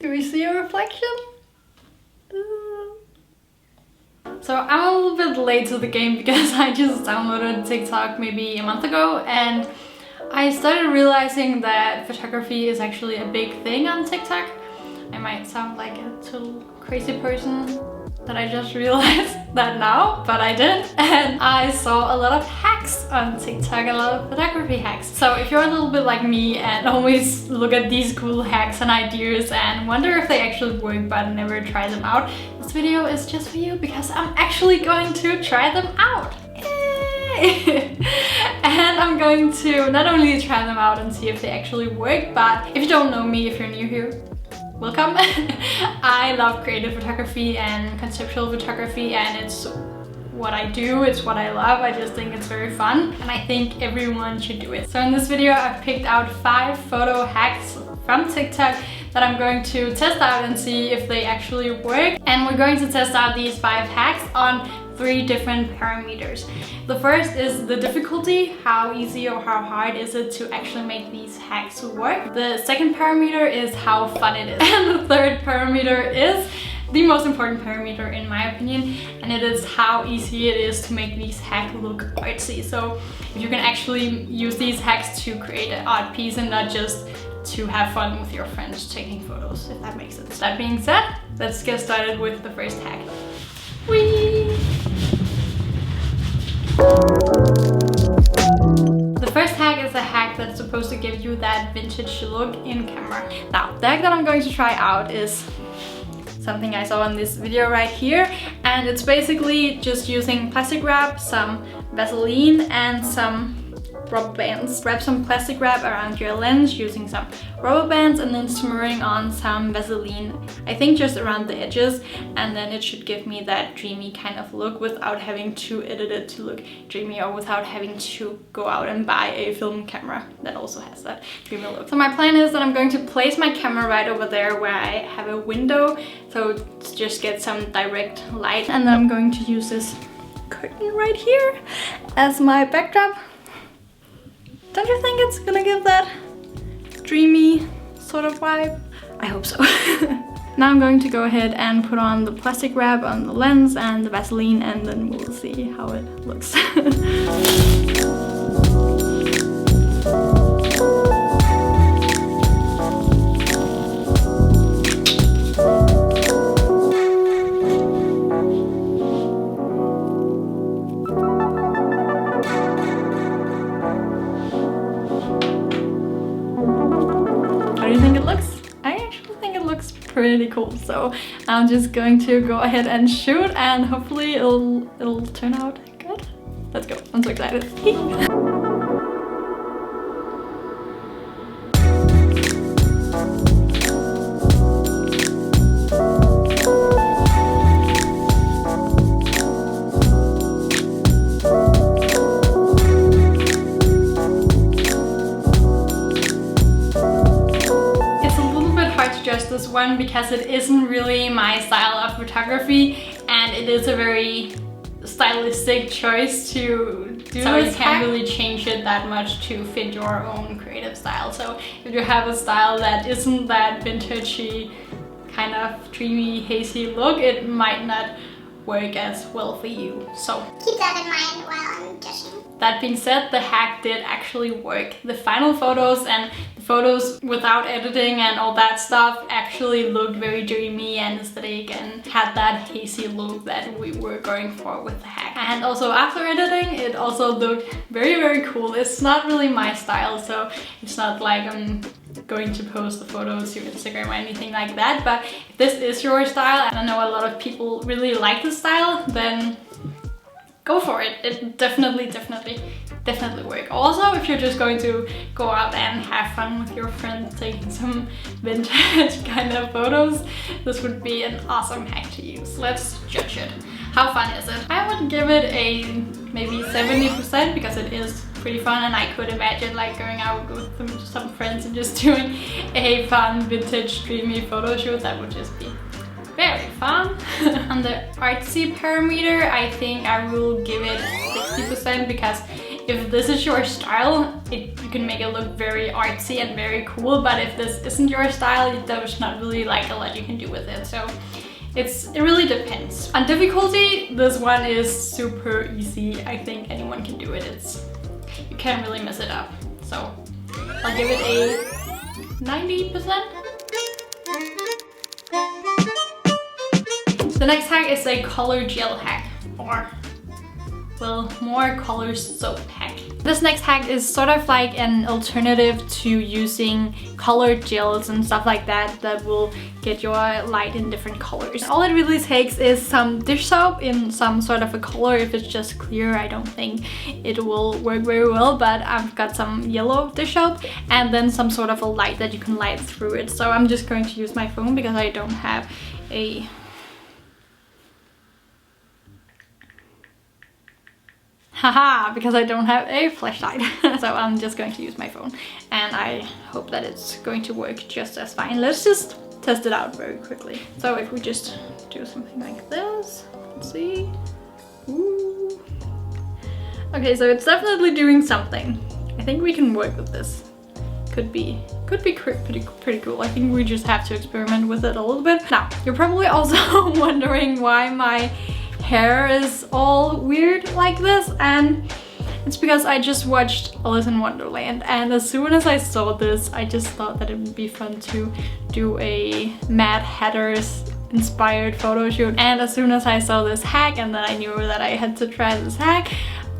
Do we see a reflection? So I'm a little bit late to the game because I just downloaded TikTok maybe a month ago, and I started realizing that photography is actually a big thing on TikTok. I might sound like a total crazy person that I just realized that now, but I did. And I saw a lot of hacks on TikTok, a lot of photography hacks. So if you're a little bit like me and always look at these cool hacks and ideas and wonder if they actually work but never try them out, this video is just for you because I'm actually going to try them out. Yay! And I'm going to not only try them out and see if they actually work, but if you don't know me, if you're new here, welcome. I love creative photography and conceptual photography, and it's what I do, it's what I love. I just think it's very fun, and I think everyone should do it. So in this video, I've picked out 5 photo hacks from TikTok that I'm going to test out and see if they actually work. And we're going to test out these 5 hacks on 3 different parameters. The first is the difficulty, how easy or how hard is it to actually make these hacks work. The second parameter is how fun it is. And the third parameter is the most important parameter in my opinion, and it is how easy it is to make these hacks look artsy. So if you can actually use these hacks to create an art piece and not just to have fun with your friends taking photos, if that makes sense. That being said, let's get started with the first hack. Whee! The first hack is a hack that's supposed to give you that vintage look in camera. Now, the hack that I'm going to try out is something I saw in this video right here, and it's basically just using plastic wrap, some Vaseline and some rubber bands. Wrap some plastic wrap around your lens using some rubber bands and then smearing on some Vaseline, I think just around the edges, and then it should give me that dreamy kind of look without having to edit it to look dreamy or without having to go out and buy a film camera that also has that dreamy look. So my plan is that I'm going to place my camera right over there where I have a window, so to just get some direct light, and then I'm going to use this curtain right here as my backdrop. Don't you think it's gonna give that dreamy sort of vibe? I hope so. Now I'm going to go ahead and put on the plastic wrap on the lens and the Vaseline, and then we'll see how it looks. How do you think it looks? I actually think it looks pretty cool, so I'm just going to go ahead and shoot, and hopefully it'll turn out good. Let's go. I'm so excited. This one because it isn't really my style of photography, and it is a very stylistic choice to do, so you can't really change it that much to fit your own creative style. So if you have a style that isn't that vintagey kind of dreamy hazy look, it might not work as well for you. So keep that in mind while I'm judging. That being said, the hack did actually work. The final photos and the photos without editing and all that stuff actually looked very dreamy and aesthetic and had that hazy look that we were going for with the hack. And also after editing, it also looked very, very cool. It's not really my style, so it's not like I'm going to post the photos to Instagram or anything like that. But if this is your style, and I know a lot of people really like this style, then go for it. It definitely work. Also, if you're just going to go out and have fun with your friends taking some vintage kind of photos, this would be an awesome hack to use. Let's judge it. How fun is it? I would give it a maybe 70% because it is pretty fun, and I could imagine like going out with some friends and just doing a fun vintage dreamy photo shoot. That would just be very fun. On the artsy parameter, I think I will give it 60% because if this is your style, you can make it look very artsy and very cool, but if this isn't your style, there's not really like a lot you can do with it. So it really depends. On difficulty, this one is super easy. I think anyone can do it. You can't really mess it up. So I'll give it a 90%. The next hack is a color gel hack, or well, more color soap hack. This next hack is sort of like an alternative to using colored gels and stuff like that that will get your light in different colors. All it really takes is some dish soap in some sort of a color. If it's just clear, I don't think it will work very well, but I've got some yellow dish soap and then some sort of a light that you can light through it. So I'm just going to use my phone because I don't have a because I don't have a flashlight. So I'm just going to use my phone and I hope that it's going to work just as fine. Let's just test it out very quickly. So if we just do something like this, let's see. Ooh. Okay, so it's definitely doing something. I think we can work with this. Could be pretty cool. I think we just have to experiment with it a little bit. Now, you're probably also wondering why my hair is all weird like this, and it's because I just watched Alice in Wonderland, and as soon as I saw this, I just thought that it would be fun to do a Mad Hatter's inspired photo shoot. And as soon as I saw this hack and then I knew that I had to try this hack,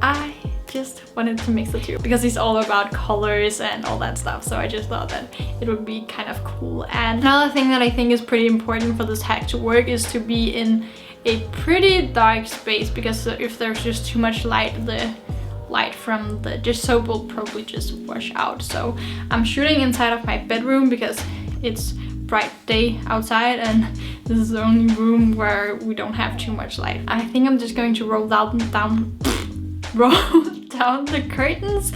I just wanted to mix the two because he's all about colors and all that stuff. So I just thought that it would be kind of cool. And another thing that I think is pretty important for this hack to work is to be in a pretty dark space, because if there's just too much light, the light from the dish soap will probably just wash out. So I'm shooting inside of my bedroom because it's bright day outside and this is the only room where we don't have too much light. I think I'm just going to roll down the curtains,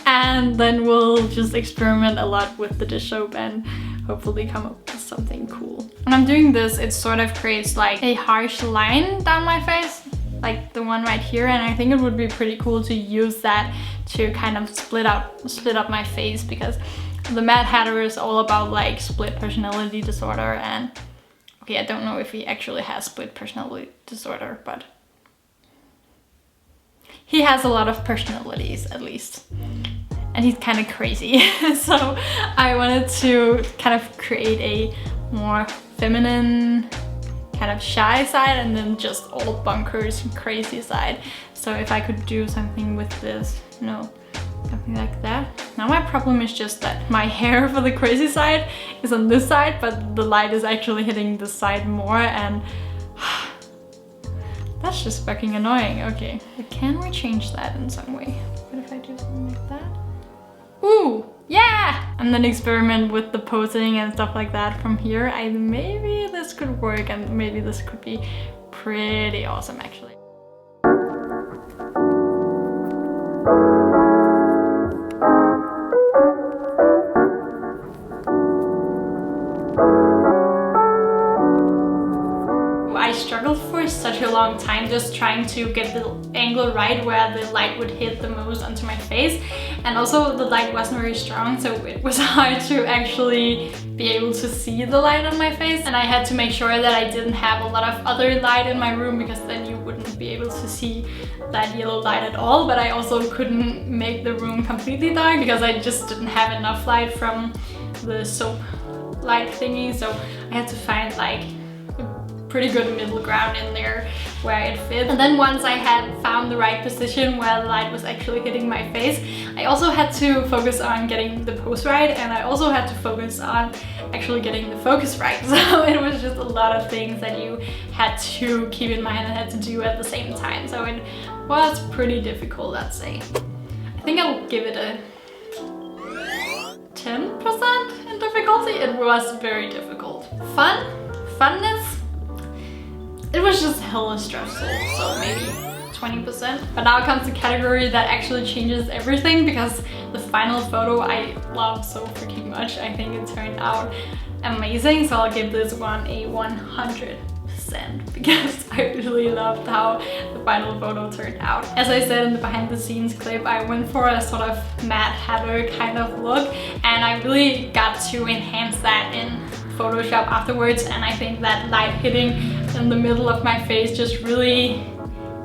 and then we'll just experiment a lot with the dish soap and hopefully come up with something cool. When I'm doing this, it sort of creates like a harsh line down my face, like the one right here, and I think it would be pretty cool to use that to kind of split up my face, because the Mad Hatter is all about like split personality disorder. And okay, I don't know if he actually has split personality disorder, but he has a lot of personalities at least. And he's kind of crazy. So I wanted to kind of create a more feminine, kind of shy side, and then just all bunkers and crazy side. So if I could do something with this, you know, something like that. Now my problem is just that my hair for the crazy side is on this side, but the light is actually hitting this side more, and that's just fucking annoying. Okay, but can we change that in some way? What if I do something like that? Ooh, yeah! And then experiment with the posing and stuff like that from here. Maybe this could work, and maybe this could be pretty awesome actually. I struggled for such a long time just trying to get the angle right where the light would hit the most onto my face, and also the light wasn't very strong, so it was hard to actually be able to see the light on my face. And I had to make sure that I didn't have a lot of other light in my room, because then you wouldn't be able to see that yellow light at all. But I also couldn't make the room completely dark because I just didn't have enough light from the soap light thingy, so I had to find like pretty good middle ground in there where it fit. And then once I had found the right position where the light was actually hitting my face, I also had to focus on getting the pose right, and I also had to focus on actually getting the focus right. So it was just a lot of things that you had to keep in mind and had to do at the same time. So it was pretty difficult, I'd say. I think I'll give it a 10% in difficulty. It was very difficult. Funness, it was just hella stressful, so maybe 20%. But now comes the category that actually changes everything, because the final photo I love so freaking much. I think it turned out amazing, so I'll give this one a 100%. 100% because I really loved how the final photo turned out. As I said in the behind the scenes clip, I went for a sort of Mad Hatter kind of look, and I really got to enhance that in Photoshop afterwards, and I think that light hitting in the middle of my face just really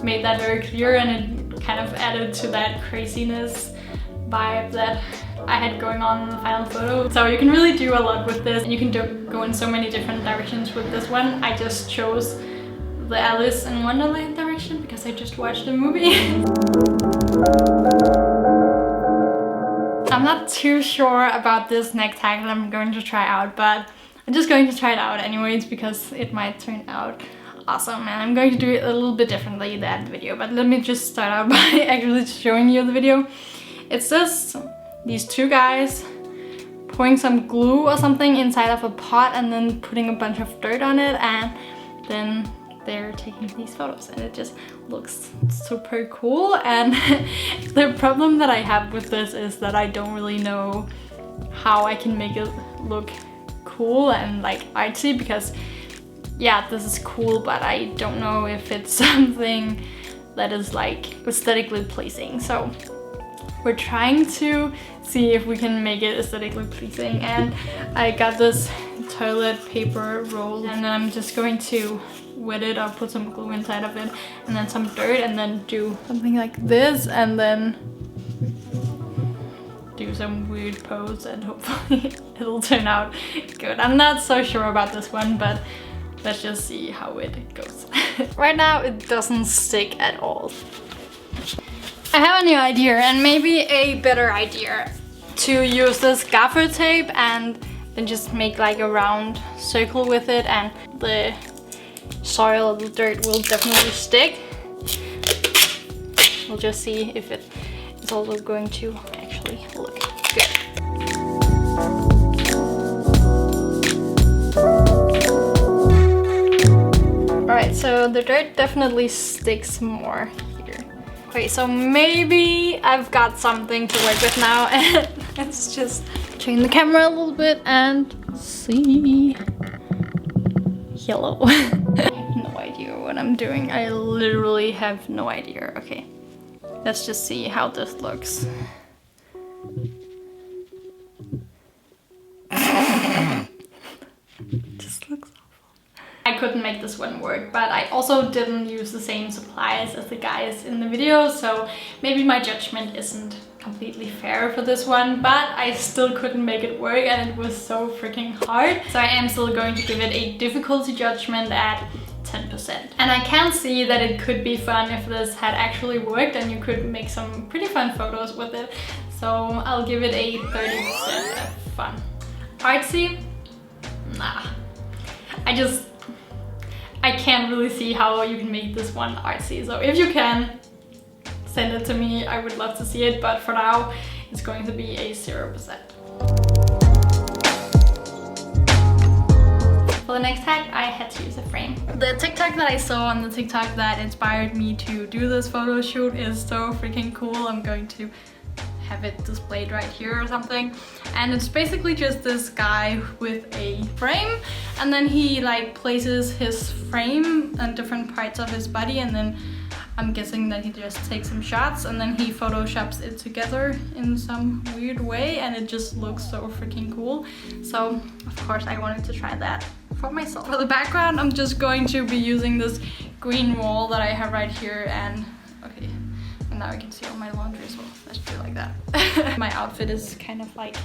made that very clear, and it kind of added to that craziness vibe that I had going on in the final photo. So you can really do a lot with this, and you can go in so many different directions with this one. I just chose the Alice in Wonderland direction because I just watched the movie. I'm not too sure about this neck tag that I'm going to try out, but I'm just going to try it out anyways because it might turn out awesome, and I'm going to do it a little bit differently than the video. But let me just start out by actually showing you the video. It's just these two guys pouring some glue or something inside of a pot and then putting a bunch of dirt on it, and then they're taking these photos, and it just looks super cool. And the problem that I have with this is that I don't really know how I can make it look cool and like artsy, because yeah, this is cool, but I don't know if it's something that is like aesthetically pleasing. So we're trying to see if we can make it aesthetically pleasing, and I got this toilet paper roll, and then I'm just going to wet it or put some glue inside of it, and then some dirt, and then do something like this, and then do some weird pose, and hopefully it'll turn out good. I'm not so sure about this one, but let's just see how it goes. Right now it doesn't stick at all. I have a new idea, and maybe a better idea, to use this gaffer tape and then just make like a round circle with it, and the soil, the dirt will definitely stick. We'll just see if it's also going to actually look good. Alright, so the dirt definitely sticks more here. Okay, so maybe I've got something to work with now, and let's just turn the camera a little bit and see. Hello. I have no idea what I'm doing. I literally have no idea. Okay, let's just see how this looks. Just looks awful. I couldn't make this one work, but I also didn't use the same supplies as the guys in the video, so maybe my judgment isn't completely fair for this one, but I still couldn't make it work, and it was so freaking hard. So I am still going to give it a difficulty judgment at 10%. And I can see that it could be fun if this had actually worked, and you could make some pretty fun photos with it. So I'll give it a 30% of fun. Artsy? Nah. I can't really see how you can make this one artsy. So if you can, send it to me. I would love to see it, but for now, it's going to be a 0%. For the next tag, I had to use a frame. The TikTok that I saw on the TikTok that inspired me to do this photo shoot is so freaking cool. I'm going to have it displayed right here or something, and it's basically just this guy with a frame, and then he like places his frame on different parts of his body, and then I'm guessing that he just takes some shots, and then he photoshops it together in some weird way, and it just looks so freaking cool. So of course I wanted to try that for myself. For the background, I'm just going to be using this green wall that I have right here, and okay, and now I can see all my laundry as well. Let's do it like that. My outfit is kind of like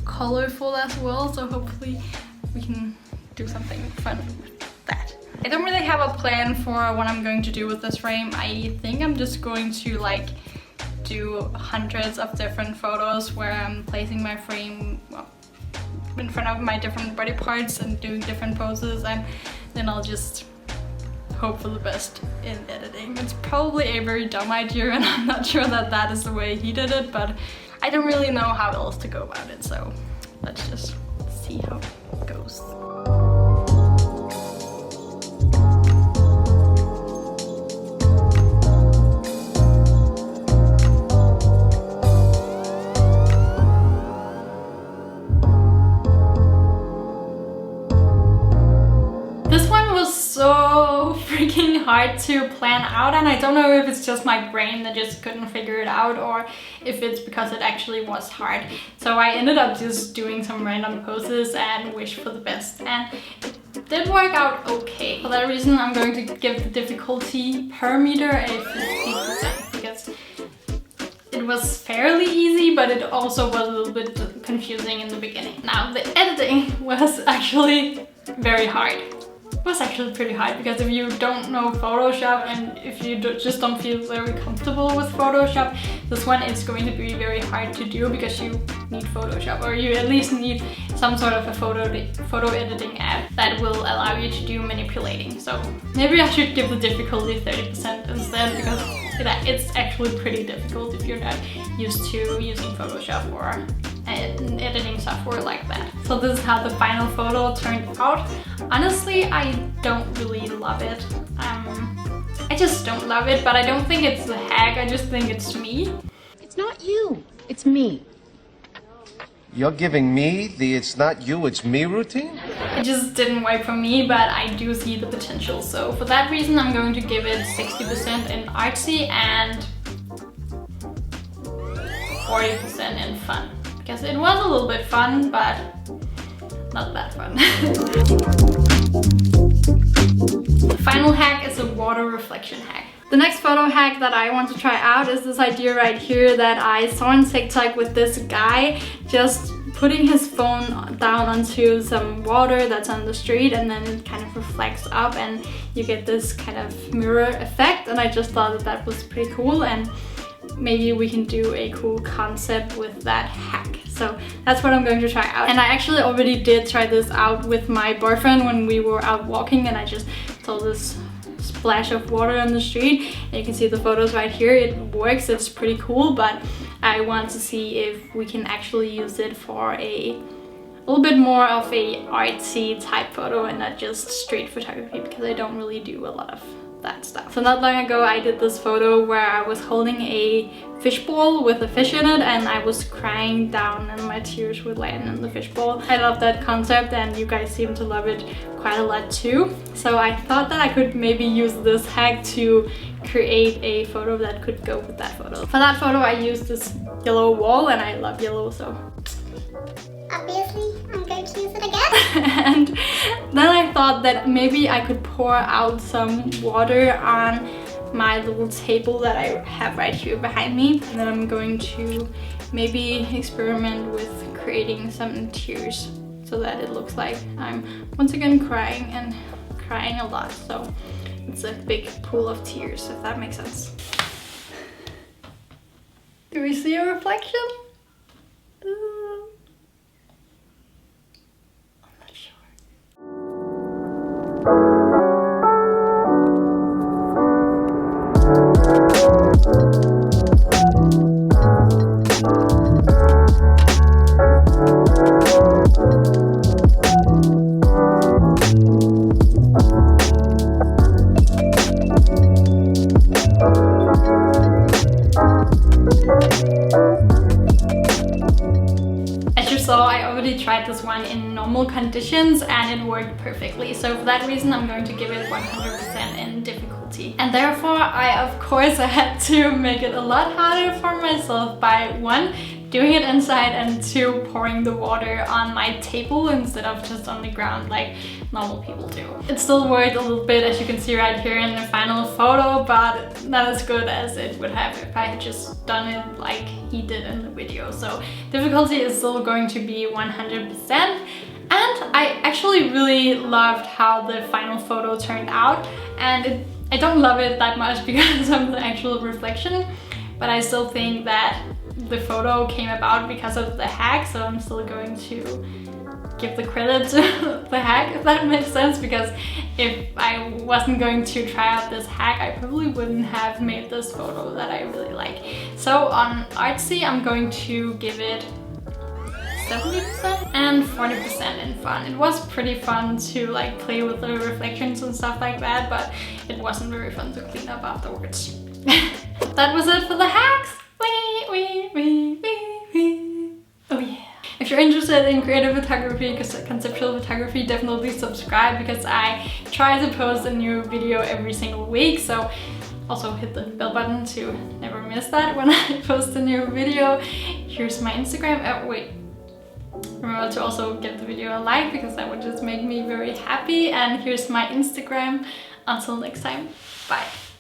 colorful as well, so hopefully we can do something fun with that. I don't really have a plan for what I'm going to do with this frame. I think I'm just going to like do hundreds of different photos where I'm placing my frame, well, in front of my different body parts and doing different poses, and then I'll just hope for the best in editing. It's probably a very dumb idea, and I'm not sure that that is the way he did it, but I don't really know how else to go about it, so let's just see how it goes. This one so freaking hard to plan out, and I don't know if it's just my brain that just couldn't figure it out or if it's because it actually was hard. So I ended up just doing some random poses and wish for the best, and it did work out okay. For that reason, I'm going to give the difficulty per meter a 50% because it was fairly easy, but it also was a little bit confusing in the beginning. Now, the editing was actually very hard. It was actually pretty hard because if you don't know Photoshop and if you just don't feel very comfortable with Photoshop, this one is going to be very hard to do because you need Photoshop, or you at least need some sort of a photo editing app that will allow you to do manipulating. So maybe I should give the difficulty 30% instead, because it's actually pretty difficult if you're not used to using Photoshop or an editing software like that. So this is how the final photo turned out. Honestly, I don't really love it. I just don't love it, but I don't think it's a hack, I just think it's me. It's not you, it's me. You're giving me the "it's not you, it's me" routine? It just didn't work for me, but I do see the potential. So for that reason, I'm going to give it 60% in artsy and 40% in fun. Because it was a little bit fun, but not that fun. The final hack is a water reflection hack. The next photo hack that I want to try out is this idea right here that I saw on TikTok with this guy just putting his phone down onto some water that's on the street, and then it kind of reflects up and you get this kind of mirror effect, and I just thought that that was pretty cool, and maybe we can do a cool concept with that hack. So that's what I'm going to try out. And I actually already did try this out with my boyfriend when we were out walking, and I just saw this splash of water on the street, and you can see the photos right here. It works, it's pretty cool, but I want to see if we can actually use it for a little bit more of a artsy type photo and not just street photography, because I don't really do a lot of that stuff. So not long ago I did this photo where I was holding a fishbowl with a fish in it, and I was crying down and my tears would land in the fishbowl. I love that concept, and you guys seem to love it quite a lot too. So I thought that I could maybe use this hack to create a photo that could go with that photo. For that photo I used this yellow wall, and I love yellow, so Obviously, I'm going to use it again. and then I thought that maybe I could pour out some water on my little table that I have right here behind me, and then I'm going to maybe experiment with creating some tears so that it looks like I'm once again crying, and crying a lot, so it's a big pool of tears, if that makes sense. Do we see a reflection? Tried this one in normal conditions and it worked perfectly, so for that reason I'm going to give it 100% in difficulty. And therefore I of course had to make it a lot harder for myself by 1, doing it inside, and 2, pouring the water on my table instead of just on the ground like normal people do. It still worked a little bit, as you can see right here in the final photo, but not as good as it would have if I had just done it like he did in the video. So difficulty is still going to be 100%. And I actually really loved how the final photo turned out, and I don't love it that much because of the actual reflection, but I still think that the photo came about because of the hack, so I'm still going to give the credit to the hack, if that makes sense, because if I wasn't going to try out this hack, I probably wouldn't have made this photo that I really like. So on artsy, I'm going to give it 70% and 40% in fun. It was pretty fun to like play with the reflections and stuff like that, but it wasn't very fun to clean up afterwards. That was it for the hacks. Oh yeah. If you're interested in creative photography, conceptual photography, definitely subscribe because I try to post a new video every single week. So also hit the bell button to never miss that when I post a new video. Here's my Instagram. Oh wait, remember to also give the video a like because that would just make me very happy. And here's my Instagram. Until next time, bye.